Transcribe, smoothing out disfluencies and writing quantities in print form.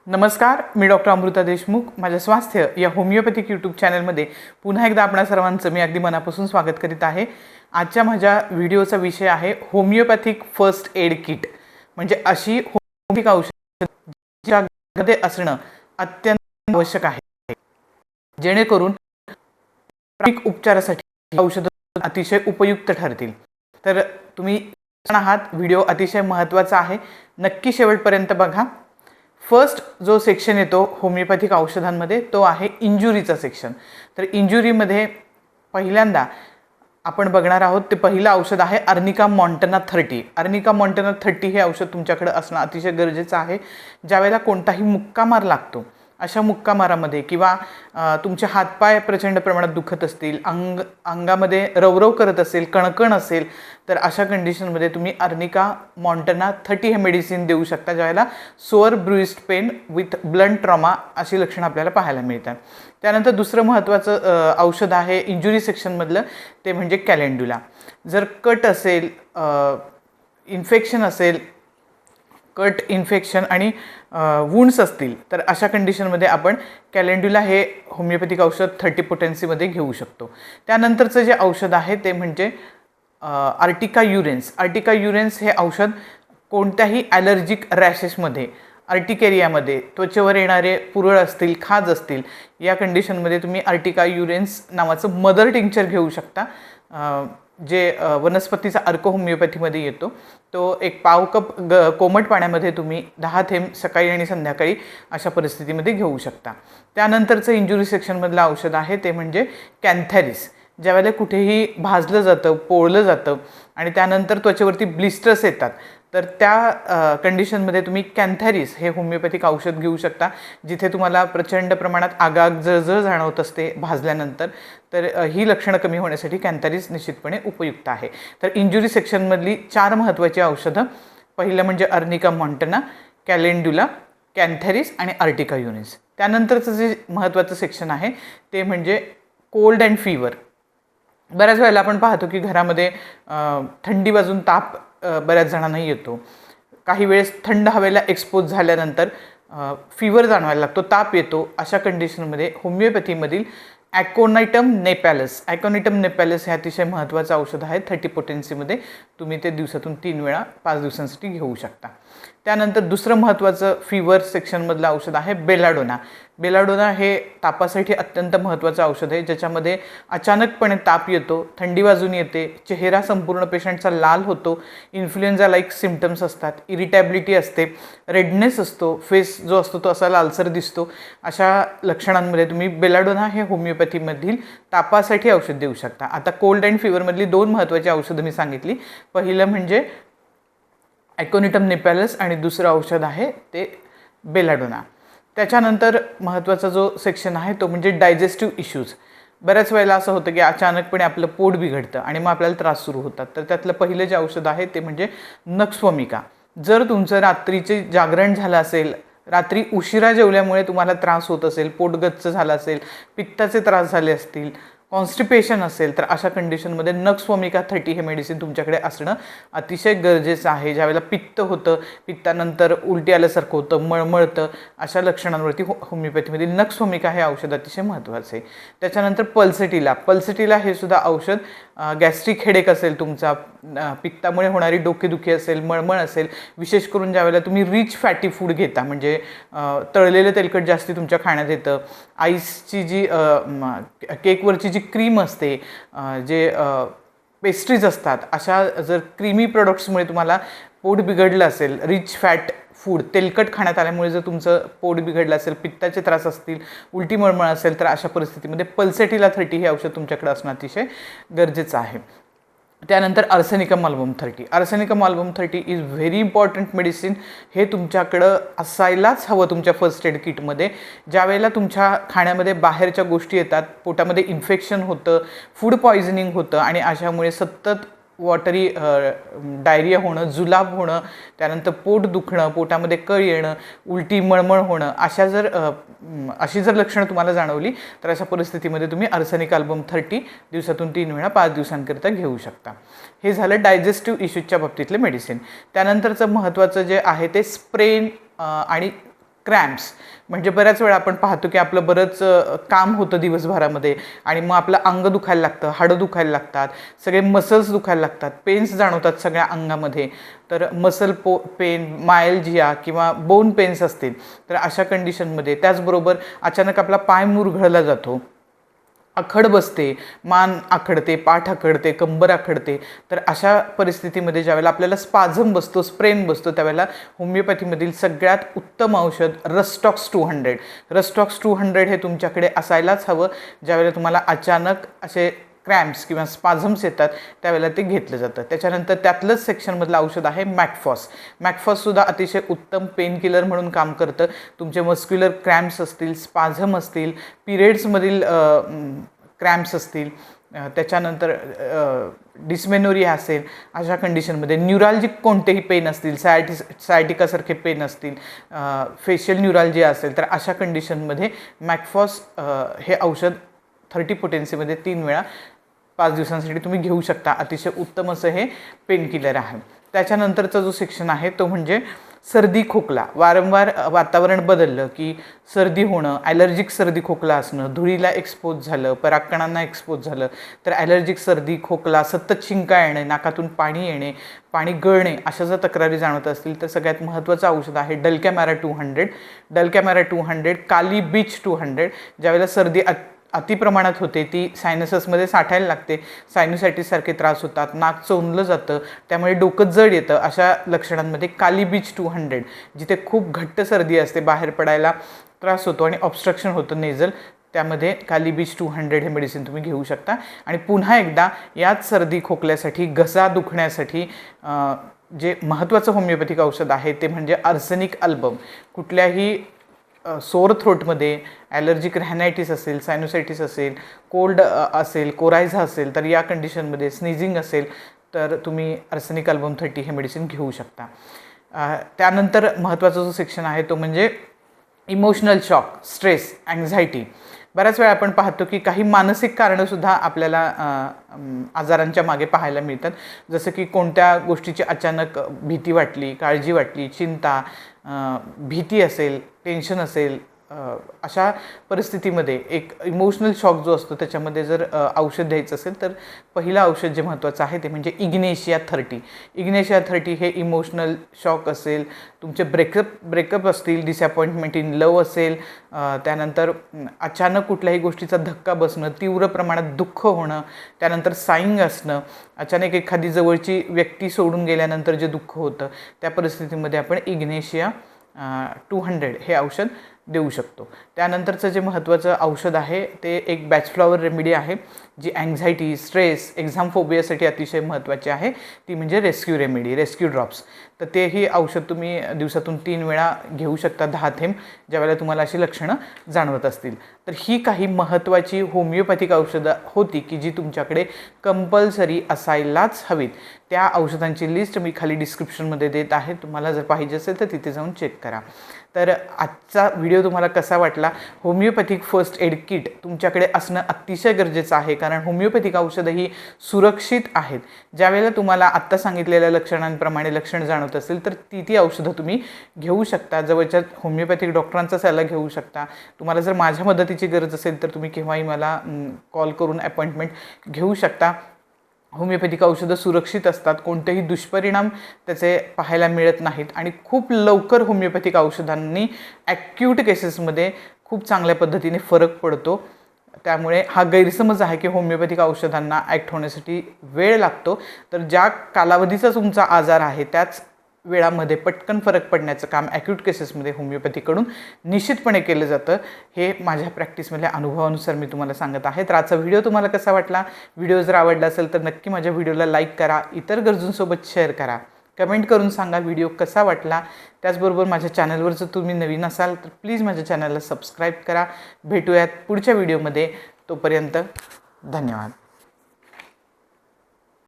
नमस्कार, मी डॉक्टर अमृता देशमुख. माझ्या स्वास्थ्य या होमिओपॅथिक यूट्यूब चॅनलमध्ये पुन्हा एकदा आपणा सर्वांचं मी अगदी मनापासून स्वागत करीत आहे. आजच्या माझ्या व्हिडिओचा विषय आहे होमिओपॅथिक फर्स्ट एड किट. म्हणजे अशी होमिओपॅथिक औषध ज्यामध्ये असणं अत्यंत आवश्यक आहे, जेणेकरून प्राथमिक उपचारासाठी औषध अतिशय उपयुक्त ठरतील. तर तुम्ही आहात, व्हिडिओ अतिशय महत्त्वाचा आहे, नक्की शेवटपर्यंत बघा. फर्स्ट जो सेक्शन येतो होमिओपॅथिक औषधांमध्ये तो आहे इंजुरीचा सेक्शन. तर इंजुरीमध्ये पहिल्यांदा आपण बघणार आहोत ते पहिलं औषध आहे अर्निका मॉन्टना 30. अर्निका मॉन्टना 30 हे औषध तुमच्याकडे असणं अतिशय गरजेचं आहे. ज्यावेळेला कोणताही मुक्कामार लागतो अशा मुक्कामारामध्ये किंवा तुमचे हातपाय प्रचंड प्रमाणात दुखत असतील, अंगामध्ये रवरव करत असेल, कणकण असेल, तर अशा कंडिशनमध्ये तुम्ही अर्निका मॉन्टना 30 हे मेडिसिन देऊ शकता. ज्यावेळेला sore bruised pain with blunt trauma अशी लक्षणं आपल्याला पाहायला मिळतात. त्यानंतर दुसरं महत्त्वाचं औषध आहे इंजुरी सेक्शनमधलं, ते म्हणजे कॅलेंड्युला. जर कट असेल, इन्फेक्शन असेल, कट इन्फेक्शन आणि वुंड्स असतील, तर अशा कंडिशनमध्ये आपण कॅलेंड्युला हे होमिओपॅथिक औषध 30 पोटेन्सीमध्ये घेऊ शकतो. त्यानंतरचं जे औषध आहे ते म्हणजे आर्टिका युरेन्स. आर्टिका युरेन्स हे औषध कोणत्याही ॲलर्जिक रॅशेसमध्ये, आर्टिकेरियामध्ये, त्वचेवर येणारे पुरळ असतील, खाज असतील, या कंडिशनमध्ये तुम्ही आर्टिका युरेन्स नावाचं मदर टिंक्चर घेऊ शकता, जे वनस्पतीचा अर्क होमिओपॅथीमध्ये येतो. तो एक पाव कप कोमट पाण्यामध्ये तुम्ही 10 थेंब सकाळी आणि संध्याकाळी अशा परिस्थितीमध्ये घेऊ शकता. त्यानंतरचं इंजुरी सेक्शनमधलं औषध आहे ते म्हणजे कॅन्थॅरिस. ज्यावेळेला कुठेही भाजलं जातं, पोळलं जातं आणि त्यानंतर त्वचेवरती ब्लिस्टर्स येतात, तर त्या कंडिशनमध्ये तुम्ही कॅन्थॅरिस हे होमिओपॅथिक औषध घेऊ शकता. जिथे तुम्हाला प्रचंड प्रमाणात आगाग जळजळ जाणवत असते भाजल्यानंतर, तर ही लक्षणं कमी होण्यासाठी कॅन्थॅरिस निश्चितपणे उपयुक्त आहे. तर इंजुरी सेक्शनमधली 4 महत्त्वाची औषधं, पहिलं म्हणजे अर्निका मॉन्टना, कॅलेंड्युला, कॅन्थॅरिस आणि आर्टिका युरेन्स. त्यानंतरचं जे महत्त्वाचं सेक्शन आहे ते म्हणजे कोल्ड अँड फीवर. बऱ्याच वेळेला आपण पाहतो की घरामध्ये थंडी वाजून ताप बऱ्याच जणांना येतो. काही वेळेस थंड हवेला एक्सपोज झाल्यानंतर फीवर जाणवायला लागतो, ताप येतो. अशा कंडिशनमध्ये होमिओपॅथीमधील ॲकोनायटम नेपॅलस हे अतिशय महत्त्वाचं औषध आहे. 30 पोटेन्सीमध्ये तुम्ही ते दिवसातून 3 वेळा 5 दिवसांसाठी घेऊ शकता. त्यानंतर दुसरं महत्त्वाचं फीवर सेक्शनमधलं औषध आहे बेलाडोना. बेलाडोना हे तापासाठी अत्यंत महत्त्वाचं औषध आहे, ज्याच्यामध्ये अचानकपणे ताप येतो, थंडी वाजून येते, चेहरा संपूर्ण पेशंटचा लाल होतो, इन्फ्लुएन्झा लाईक सिम्पटम्स असतात, इरिटॅबिलिटी असते, रेडनेस असतो, फेस जो असतो तो असा लालसर दिसतो. अशा लक्षणांमध्ये तुम्ही बेलाडोना हे होमिओपॅथीमधील तापासाठी औषध देऊ शकता. आता कोल्ड अँड फीवरमधली 2 महत्त्वाची औषधं मी सांगितली. पहिलं म्हणजे ॲकोनिटम नेपॅलस आणि दुसरं औषध आहे ते बेलाडोना. त्याच्यानंतर महत्त्वाचा जो सेक्शन आहे तो म्हणजे डायजेस्टिव्ह इश्यूज. बऱ्याच वेळेला असं होतं की अचानकपणे आपलं पोट बिघडतं आणि मग आपल्याला त्रास सुरू होतात. तर त्यातलं पहिलं जे औषध आहे ते म्हणजे नक्सवोमिका. जर तुमचं रात्रीचे जागरण झालं असेल, रात्री उशिरा जेवल्यामुळे तुम्हाला त्रास होत असेल, पोट गच्च झालं असेल, पित्ताचे त्रास झाले असतील, कॉन्स्टिपेशन असेल, तर अशा कंडिशनमध्ये नक्सवोमिका 30 हे मेडिसिन तुमच्याकडे असणं अतिशय गरजेचं आहे. ज्यावेळेला पित्त होतं, पित्तानंतर उलटी आल्यासारखं होतं, मळमळतं, अशा लक्षणांवरती होमिओपॅथीमधील नक्सवोमिका हे औषध अतिशय महत्त्वाचं आहे. त्याच्यानंतर पल्सेटिला हे सुद्धा औषध गॅस्ट्रिक हेडेक असेल तुमचा, पित्तामुळे होणारी डोकेदुखी असेल, मळमळ असेल, विशेष करून ज्यावेळेला तुम्ही रिच फॅटी फूड घेता, म्हणजे तळलेलं तेलकट जास्ती तुमच्या खाण्यात येतं, आईसची जी केकवरची जी क्रीम असते, जे पेस्ट्रीज असतात, अशा जर क्रीमी प्रोडक्ट्समुळे तुम्हाला पोट बिघडलं असेल, रिच फॅट फूड तेलकट खाण्यात आल्यामुळे जर तुमचं पोट बिघडलं असेल, पित्ताचे त्रास असतील, उलटी मळमळ असेल, तर अशा परिस्थितीमध्ये पल्सेटिला 30 हे औषध तुमच्याकडे असणं अतिशय गरजेचं आहे. त्यानंतर arsenicum album 30 is very important medicine. हे तुमच्याकडं असायलाच हवं तुमच्या फर्स्ट एड किटमध्ये. ज्यावेळेला तुमच्या खाण्यामध्ये बाहेरच्या गोष्टी येतात, पोटामध्ये इन्फेक्शन होतं, फूड पॉयझनिंग होतं आणि अशामुळे सतत वॉटरी डायरिया होणं, जुलाब होणं, त्यानंतर पोट दुखणं, पोटामध्ये कळ येणं, उलटी मळमळ होणं, अशी जर लक्षणं तुम्हाला जाणवली, तर अशा परिस्थितीमध्ये तुम्ही आर्सेनिक अल्बम 30 दिवसातून 3 वेळा 5 दिवसांकरिता घेऊ शकता. हे झालं डायजेस्टिव्ह इश्यूजच्या बाबतीतले मेडिसिन. त्यानंतरचं महत्त्वाचं जे आहे ते स्प्रेन आणि क्रॅम्प्स म्हणजे बऱ्याच वेळा आपण पाहतो की आपलं बरंच काम होतं दिवसभरामध्ये आणि मग आपलं अंग दुखायला लागतं, हाडं दुखायला लागतात, सगळे मसल्स दुखायला लागतात, पेन्स जाणवतात सगळ्या अंगामध्ये. तर मसल पेन, मायल्जिया किंवा बोन पेन्स असतील तर अशा कंडिशनमध्ये, त्याचबरोबर अचानक आपला पाय मुरघळला जातो, आखड बसते, मान आखडते, पाठ आखडते, कंबर आखडते, तर अशा परिस्थितीमध्ये ज्यावेळेला आपल्याला स्पाझम बसतो, स्प्रेन बसतो, त्यावेळेला होमिओपॅथीमधील सगळ्यात उत्तम औषध रस्टॉक्स 200. रस्टॉक्स 200 हे तुमच्याकडे असायलाच हवं. ज्यावेळेला तुम्हाला अचानक असे क्रॅम्प्स किंवा स्पाझम्स येतात त्यावेळेला ते घेतलं जातं. त्याच्यानंतर त्यातलंच सेक्शनमधलं औषध आहे मॅकफॉस. मॅकफॉससुद्धा अतिशय उत्तम पेन किलर म्हणून काम करतं. तुमचे मस्क्युलर क्रॅम्प्स असतील, स्पाझम असतील, पिरियड्समधील क्रॅम्प्स असतील, त्याच्यानंतर डिस्मेनोरिया असेल, अशा कंडिशनमध्ये न्यूराल्जिक कोणतेही पेन असतील, सायटिकासारखे पेन असतील, फेशियल न्यूराल्जिया असेल, तर अशा कंडिशनमध्ये मॅकफॉस हे औषध 30 पोटेन्सीमध्ये 3 वेळा 5 दिवसांसाठी तुम्ही घेऊ शकता. अतिशय उत्तम असं हे पेन किलर आहे. त्याच्यानंतरचा जो सेक्शन आहे तो म्हणजे सर्दी खोकला. वारंवार वातावरण बदललं की सर्दी होणं, ॲलर्जिक सर्दी खोकला असणं, धुळीला एक्सपोज झालं, परागकणांना एक्सपोज झालं तर ॲलर्जिक सर्दी खोकला, सतत शिंका येणे, नाकातून पाणी येणे, पाणी गळणे, अशा जर तक्रारी जाणवत असतील तर सगळ्यात महत्त्वाचं औषध आहे डलकॅमॅरा 200. डलकॅमॅरा 200, काली बीच 200. ज्यावेळेला सर्दी अतिप्रमाणात होते, ती सायनससमध्ये साठायला लागते, सायनोसायटिससारखे त्रास होतात, नाक चोंदलं जातं, त्यामुळे डोकं जड येतं, अशा लक्षणांमध्ये काली बीच 200, जिथे खूप घट्ट सर्दी असते, बाहेर पडायला त्रास होतो आणि ऑब्स्ट्रक्शन होतं नेझल, त्यामध्ये काली बीच 200 हे मेडिसिन तुम्ही घेऊ शकता. आणि पुन्हा एकदा याच सर्दी खोकल्यासाठी, घसा दुखण्यासाठी जे महत्त्वाचं होमिओपॅथिक औषध आहे ते म्हणजे आर्सेनिक अल्बम. कुठल्याही सोअर थ्रोटमध्ये, ॲलर्जिक रॅनायटिस असेल, सायनोसायटिस असेल, कोल्ड असेल, कोरायझा असेल, तर या कंडिशनमध्ये स्नीझिंग असेल तर तुम्ही आर्सेनिक अल्बम 30 हे मेडिसिन घेऊ शकता. त्यानंतर महत्त्वाचा जो सेक्शन आहे तो म्हणजे इमोशनल शॉक, स्ट्रेस, अँझायटी. बऱ्याच वेळा आपण पाहतो की काही मानसिक कारणंसुद्धा आपल्याला आजारांच्या मागे पाहायला मिळतात. जसं की कोणत्या गोष्टीची अचानक भीती वाटली, काळजी वाटली, चिंता, भीती असेल, टेन्शन असेल, अशा परिस्थितीमध्ये एक इमोशनल शॉक जो असतो त्याच्यामध्ये जर औषध द्यायचं असेल तर पहिलं औषध जे महत्त्वाचं आहे ते म्हणजे इग्नेशिया 30. इग्नेशिया 30 हे इमोशनल शॉक असेल, तुमचे ब्रेकअप असतील, डिसअपॉइंटमेंट इन लव असेल, त्यानंतर अचानक कुठल्याही गोष्टीचा धक्का बसणं, तीव्र प्रमाणात दुःख होणं, त्यानंतर साईंग असणं, अचानक एखादी जवळची व्यक्ती सोडून गेल्यानंतर जे दुःख होतं त्या परिस्थितीमध्ये आपण इग्नेशिया 200 हे औषध देऊ शकतो. त्यानंतरचं जे महत्त्वाचं औषध आहे ते एक बॅचफ्लॉवर रेमेडी आहे जी अँझायटी, स्ट्रेस, एक्झाम फोबियासाठी अतिशय महत्त्वाची आहे. ती म्हणजे रेस्क्यू रेमेडी, रेस्क्यू ड्रॉप्स. तर तेही औषध तुम्ही दिवसातून 3 वेळा घेऊ शकता, 10 थेंब, ज्यावेळेला तुम्हाला अशी लक्षणं जाणवत असतील. तर ही काही महत्त्वाची होमिओपॅथिक औषधं होती की जी तुमच्याकडे कंपल्सरी असायलाच हवीत. त्या औषधांची लिस्ट मी खाली डिस्क्रिप्शनमध्ये देत आहे, तुम्हाला जर पाहिजे असेल तर तिथे जाऊन चेक करा. तर आजचा व्हिडिओ तुम्हाला कसा वाटला? होमिओपॅथिक फर्स्ट एड किट तुमच्याकडे असणं अतिशय गरजेचं आहे, कारण होमिओपॅथिक औषधं ही सुरक्षित आहेत. ज्यावेळेला तुम्हाला आत्ता सांगितलेल्या लक्षणांप्रमाणे लक्षण जाणवत असेल तर ती औषधं तुम्ही घेऊ शकता. जवळच्या होमिओपॅथिक डॉक्टरांचा सल्ला घेऊ शकता. तुम्हाला जर माझ्या मदतीची गरज असेल तर तुम्ही केव्हाही मला कॉल करून अपॉइंटमेंट घेऊ शकता. होमिओपॅथिक औषधं सुरक्षित असतात, कोणतेही दुष्परिणाम त्याचे पाहायला मिळत नाहीत आणि खूप लवकर होमिओपॅथिक औषधांनी ॲक्यूट केसेसमध्ये खूप चांगल्या पद्धतीने फरक पडतो. त्यामुळे हा गैरसमज आहे की होमिओपॅथिक औषधांना ॲक्ट होण्यासाठी वेळ लागतो. तर ज्या कालावधीचा तुमचा आजार आहे त्याच वेळामध्ये पटकन फरक पडण्याचं काम ॲक्यूट केसेसमध्ये होमिओपॅथीकडून निश्चितपणे केलं जातं. हे माझ्या प्रॅक्टिसमधल्या अनुभवानुसार मी तुम्हाला सांगत आहे. तर आजचा व्हिडिओ तुम्हाला कसा वाटला? व्हिडिओ जर आवडला असेल तर नक्की माझ्या व्हिडिओला लाईक करा, इतर गरजूंसोबत शेअर करा, कमेंट करून सांगा व्हिडिओ कसा वाटला. त्याचबरोबर माझ्या चॅनलवर जर तुम्ही नवीन असाल तर प्लीज माझ्या चॅनलला सबस्क्राईब करा. भेटूयात पुढच्या व्हिडिओमध्ये. तोपर्यंत धन्यवाद.